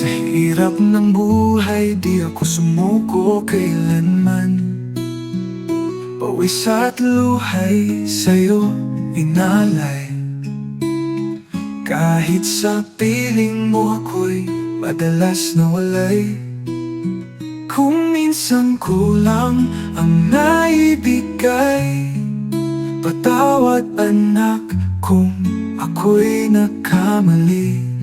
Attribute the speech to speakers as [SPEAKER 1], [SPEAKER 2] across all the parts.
[SPEAKER 1] Sa hirap ng buhay, di ako sumuko kailanman. Pawis at luhay sa'yo inalay. Kahit sa piling mo ako'y madalas nawalay. Kung minsan kulang ang naibigay, patawad anak kung ako'y nagkamali.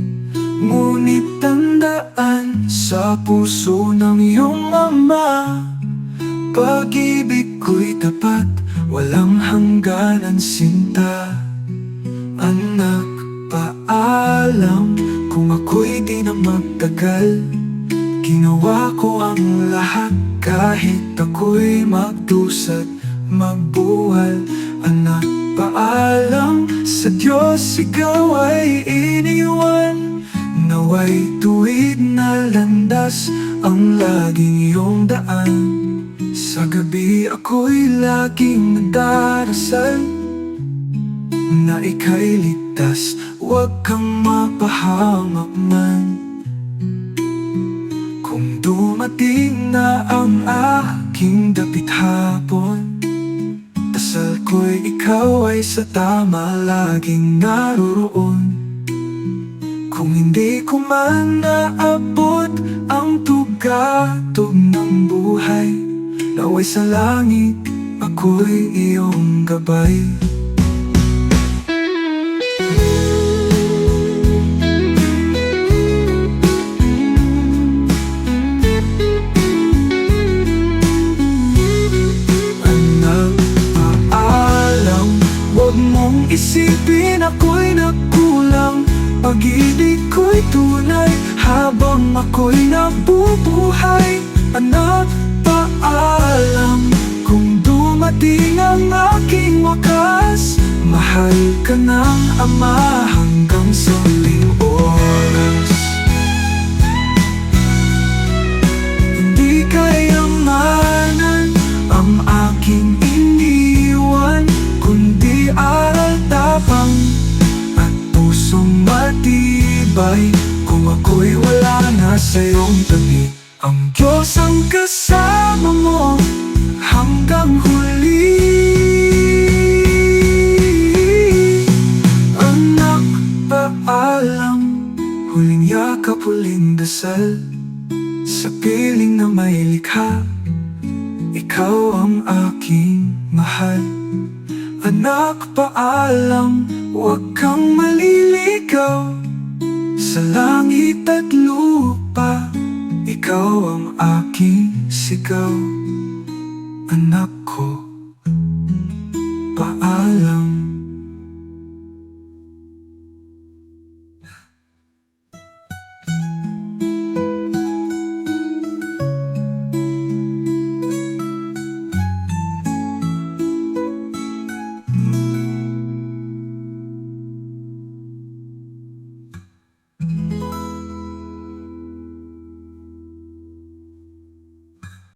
[SPEAKER 1] Ngunit tandaan sa puso ng iyong ama, pag-ibig ko'y tapat, walang hangganan sinta. Anak, paalam, kung ako'y di na magtagal. Ginawa ko ang lahat kahit ako'y magdusat, magbuwal. Anak, paalam, sa Diyos ikaw ay iniwan. Naway tuwid na landas ang laging iyong daan. Sa gabi ako'y laging nagdarasal na ika'y ligtas, huwag kang mapahamak man. Kung dumating na ang aking dapit hapon, dasal ko'y ikaw ay sa tama laging naroroon. Kung hindi ko man naabot ang tugatog ng buhay, naway sa langit ako'y iyong gabay. Anak, paalam, huwag mong isipin ako'y nagkulang. Pag-ibig ko'y tunay habang ako'y nabubuhay. Anak, paalam, kung dumating ang aking wakas, mahal ka ng ama hanggang sa huling oras. Hindi kayamanan ang aking iniwan, kundi aral tapang at pusong matibay. Kung ako'y wala na sa iyong tabi, ang Diyos ang kasama mo hanggang huli. Anak, paalam, huling yakap, huling dasal. Sa piling na may likha, ikaw ang aking mahal. Anak, paalam, huwag kang maliligaw. Sa langit at lupa, ikaw ang aking sigaw. Anak ko, paalam.